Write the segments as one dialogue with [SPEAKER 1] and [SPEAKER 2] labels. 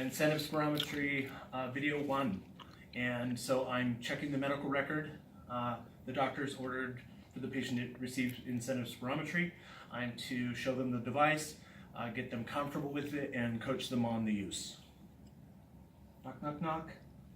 [SPEAKER 1] incentive spirometry video 1. And so I'm checking the medical record. The doctor's ordered for the patient to receive incentive spirometry. I'm to show them the device, get them comfortable with it, and coach them on the use. Knock, knock, knock.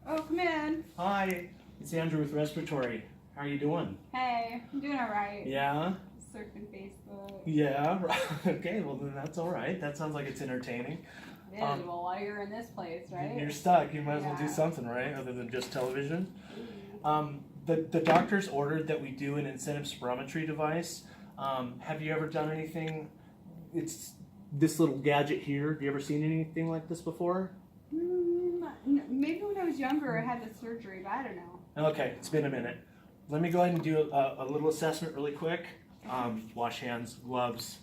[SPEAKER 2] Oh, come in.
[SPEAKER 1] Hi, it's Andrew with Respiratory. How are you doing?
[SPEAKER 2] Hey, I'm doing alright.
[SPEAKER 1] Yeah?
[SPEAKER 2] Surfing Facebook.
[SPEAKER 1] Yeah, okay, well then that's alright. That sounds like it's entertaining.
[SPEAKER 2] Yeah, well, while you're in this place, right?
[SPEAKER 1] You're stuck. You might as well do something, right? Other than just television. The doctor's ordered that we do an incentive spirometry device. Have you ever done anything? It's this little gadget here. Have you ever seen anything like this before?
[SPEAKER 2] Maybe when I was younger I had the surgery, but I don't know.
[SPEAKER 1] Okay, it's been a minute. Let me go ahead and do a little assessment really quick. Wash hands, gloves,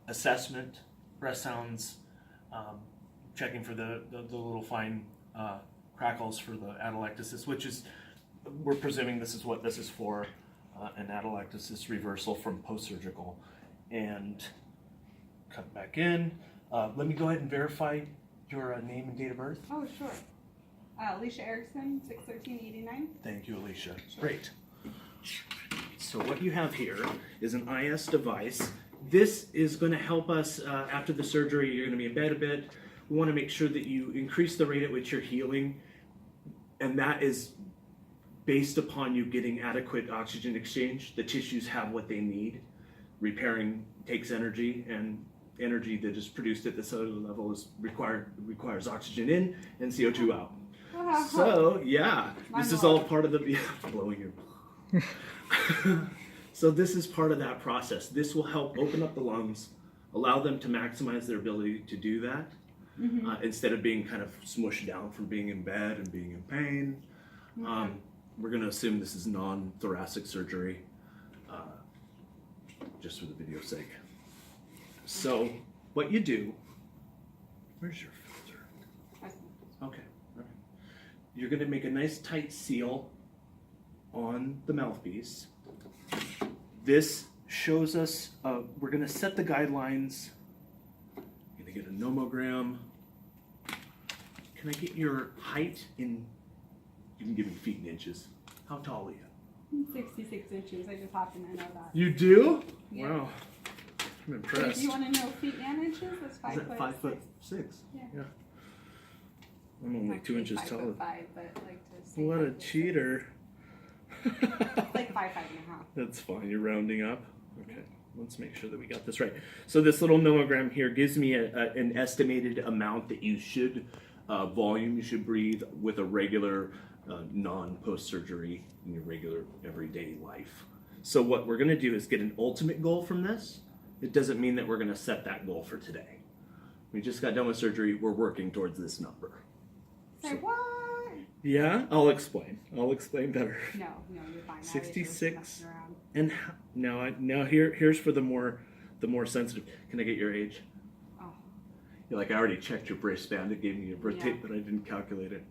[SPEAKER 1] assessment, breath sounds, checking for the little fine crackles for the atelectasis, which is, we're presuming this is what this is for, an atelectasis reversal from post-surgical. And cut back in. Let me go ahead and verify your name and date of birth.
[SPEAKER 2] Oh, sure. Alicia Erickson, 6/13/89.
[SPEAKER 1] Thank you, Alicia. Great. So what you have here is an IS device. This is going to help us after the surgery. You're going to be in bed a bit. We want to make sure that you increase the rate at which you're healing, and that is based upon you getting adequate oxygen exchange. The tissues have what they need. Repairing takes energy, and energy that is produced at the cellular level requires oxygen in and CO2 out. So yeah, this is all part of the blowing your. So this is part of that process. This will help open up the lungs, allow them to maximize their ability to do that, instead of being kind of smushed down from being in bed and being in pain. We're going to assume this is non-thoracic surgery, just for the video's sake. So what you do, where's your filter? Okay. You're going to make a nice tight seal on the mouthpiece. This shows us, we're going to set the guidelines. I'm going to get a nomogram. Can I get your height in, you can give me feet and inches. How tall are you?
[SPEAKER 2] 66 inches. I just happen to know that.
[SPEAKER 1] You do?
[SPEAKER 2] Yeah.
[SPEAKER 1] Wow. I'm impressed.
[SPEAKER 2] If you want to know feet and inches, that's 5 foot.
[SPEAKER 1] 5'6"?
[SPEAKER 2] Yeah.
[SPEAKER 1] I'm only 2 inches taller.
[SPEAKER 2] 5'5", but I like to say
[SPEAKER 1] What a
[SPEAKER 2] 5'6".
[SPEAKER 1] cheater.
[SPEAKER 2] It's like 5'5" and a half.
[SPEAKER 1] That's fine, you're rounding up. Okay, let's make sure that we got this right. So this little nomogram here gives me an estimated amount that you should, volume you should breathe with a regular non-post-surgery in your regular everyday life. So what we're gonna do is get an ultimate goal from this. It doesn't mean that we're gonna set that goal for today. We just got done with surgery, we're working towards this number.
[SPEAKER 2] Say what?
[SPEAKER 1] Yeah, I'll explain better.
[SPEAKER 2] No, you're fine.
[SPEAKER 1] 66. And now here's for the more sensitive. Can I get your age?
[SPEAKER 2] Oh.
[SPEAKER 1] You're like, I already checked your breast band. It gave me your birth date, but I didn't calculate it.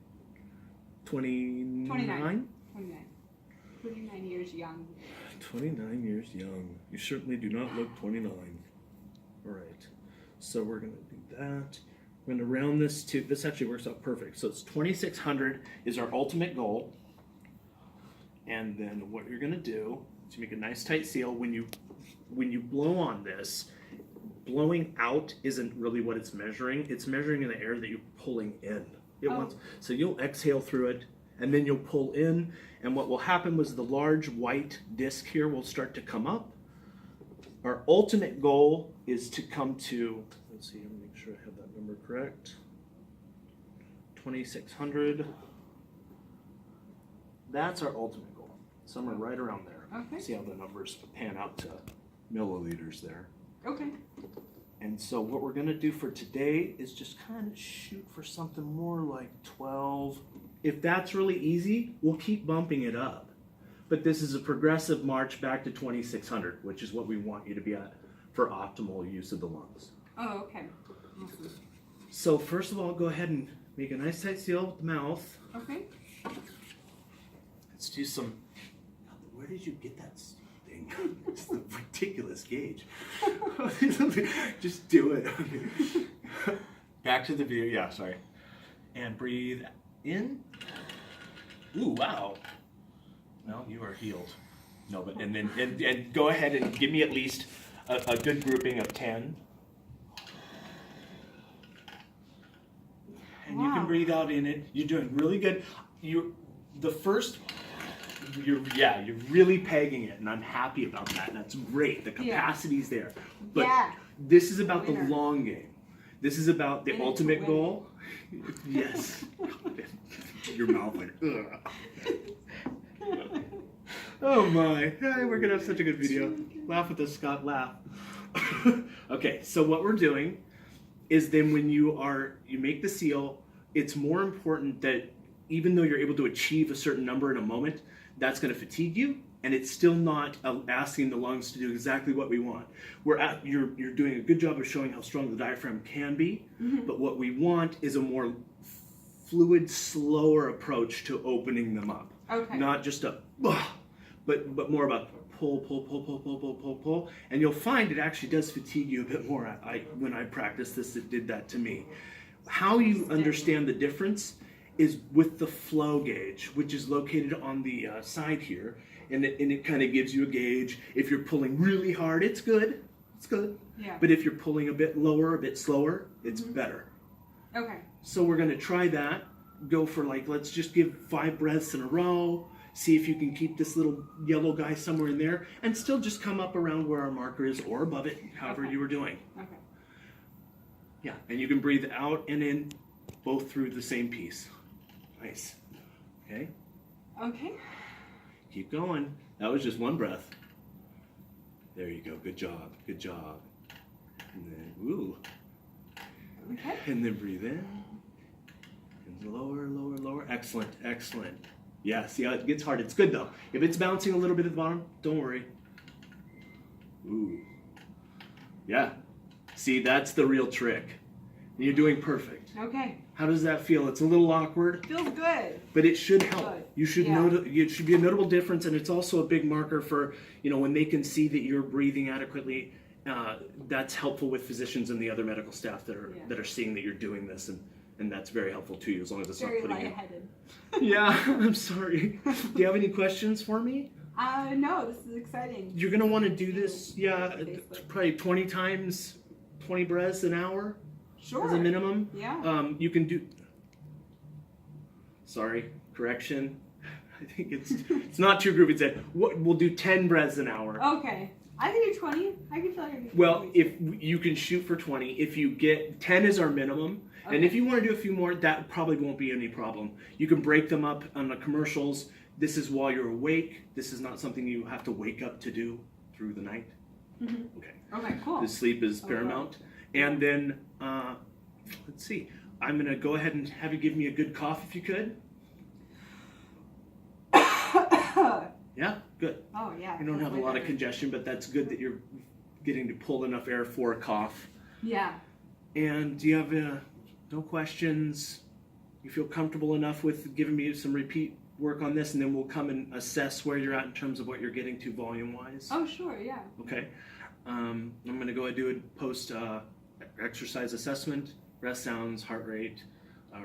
[SPEAKER 1] 29?
[SPEAKER 2] 29. 29 years young.
[SPEAKER 1] 29 years young. You certainly do not look 29. All right. So we're going to do that. We're going to round this to, this actually works out perfect. So it's 2,600 is our ultimate goal. And then what you're going to do is make a nice tight seal. When you blow on this, blowing out isn't really what it's measuring. It's measuring in the air that you're pulling in. So you'll exhale through it, and then you'll pull in. And what will happen was the large white disc here will start to come up. Our ultimate goal is to come to, let's see, let me make sure I have that number correct. 2,600. That's our ultimate goal. Somewhere right around there.
[SPEAKER 2] Okay.
[SPEAKER 1] See how the numbers pan out to milliliters there.
[SPEAKER 2] Okay.
[SPEAKER 1] And so what we're going to do for today is just kind of shoot for something more like 12. If that's really easy, we'll keep bumping it up. But this is a progressive march back to 2,600, which is what we want you to be at for optimal use of the lungs.
[SPEAKER 2] Oh, okay. Awesome.
[SPEAKER 1] So first of all, go ahead and make a nice tight seal with the mouth.
[SPEAKER 2] Okay.
[SPEAKER 1] Let's do some, where did you get that thing? It's a ridiculous gauge. Just do it. Back to the video, yeah, sorry. And breathe in. Ooh, wow. Well, you are healed. No, but and then and go ahead and give me at least a good grouping of 10. And you can breathe out in it. You're doing really good. You're really pegging it, and I'm happy about that. That's great. The capacity's there. But this is about the long game. This is about the ultimate goal. Yes. Your mouth like, ugh. Oh my. Hey, we're gonna have such a good video. Laugh with us, Scott, laugh. Okay, so what we're doing is then when you make the seal, it's more important that even though you're able to achieve a certain number in a moment, that's going to fatigue you, and it's still not asking the lungs to do exactly what we want. You're doing a good job of showing how strong the diaphragm can be, but what we want is a more fluid, slower approach to opening them up.
[SPEAKER 2] Okay.
[SPEAKER 1] Not just but more about pull, and you'll find it actually does fatigue you a bit more. When I practiced this, it did that to me. How you understand the difference is with the flow gauge, which is located on the side here, and it kind of gives you a gauge. If you're pulling really hard, it's good. Yeah. But if you're pulling a bit lower, a bit slower, it's better.
[SPEAKER 2] Okay.
[SPEAKER 1] So we're going to try that. Go for let's just give 5 breaths in a row. See if you can keep this little yellow guy somewhere in there, and still just come up around where our marker is or above it, however you were doing.
[SPEAKER 2] Okay.
[SPEAKER 1] Yeah, and you can breathe out and in both through the same piece. Nice. Okay.
[SPEAKER 2] Okay.
[SPEAKER 1] Keep going. That was just one breath. There you go. Good job. Good job. And then, ooh.
[SPEAKER 2] Okay.
[SPEAKER 1] And then breathe in. And lower, lower, lower. Excellent. Excellent. Yeah, see how it gets hard. It's good though. If it's bouncing a little bit at the bottom, don't worry. Ooh. Yeah. See, that's the real trick. And you're doing perfect.
[SPEAKER 2] Okay.
[SPEAKER 1] How does that feel? It's a little awkward.
[SPEAKER 2] Feels good.
[SPEAKER 1] But it should help.
[SPEAKER 2] Good.
[SPEAKER 1] You should it should be a notable difference, and it's also a big marker for, when they can see that you're breathing adequately. That's helpful with physicians and the other medical staff that are seeing that you're doing this, and that's very helpful to you as long as it's not putting you.
[SPEAKER 2] Lightheaded.
[SPEAKER 1] Yeah, I'm sorry. Do you have any questions for me?
[SPEAKER 2] No, this is exciting.
[SPEAKER 1] You're gonna want to do this, probably 20 times, 20 breaths an hour.
[SPEAKER 2] Sure.
[SPEAKER 1] As a minimum.
[SPEAKER 2] Yeah.
[SPEAKER 1] You can do. Sorry, correction. I think it's not too grouped. It's we'll do 10 breaths an hour.
[SPEAKER 2] Okay. I can do 20. I can feel like I can do 20.
[SPEAKER 1] Well, if you can shoot for 20, if you get 10 is our minimum, and if you want to do a few more, that probably won't be any problem. You can break them up on the commercials. This is while you're awake. This is not something you have to wake up to do through the night. Okay.
[SPEAKER 2] Okay. Cool.
[SPEAKER 1] The sleep is paramount. And then, let's see. I'm going to go ahead and have you give me a good cough if you could. Yeah, good.
[SPEAKER 2] Oh, yeah.
[SPEAKER 1] You don't have a lot of congestion, but that's good that you're getting to pull enough air for a cough.
[SPEAKER 2] Yeah.
[SPEAKER 1] And do you have no questions? You feel comfortable enough with giving me some repeat work on this, and then we'll come and assess where you're at in terms of what you're getting to volume-wise?
[SPEAKER 2] Oh, sure, yeah.
[SPEAKER 1] Okay. I'm going to go ahead and do a post exercise assessment, breath sounds, heart rate,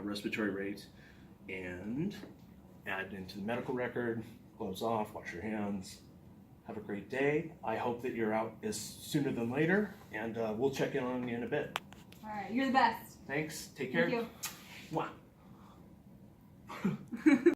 [SPEAKER 1] respiratory rate, and add into the medical record. Gloves off, wash your hands. Have a great day. I hope that you're out as sooner than later, and we'll check in on you in a bit.
[SPEAKER 2] All right, you're the best.
[SPEAKER 1] Thanks. Take care.
[SPEAKER 2] Thank you.
[SPEAKER 1] Mwah.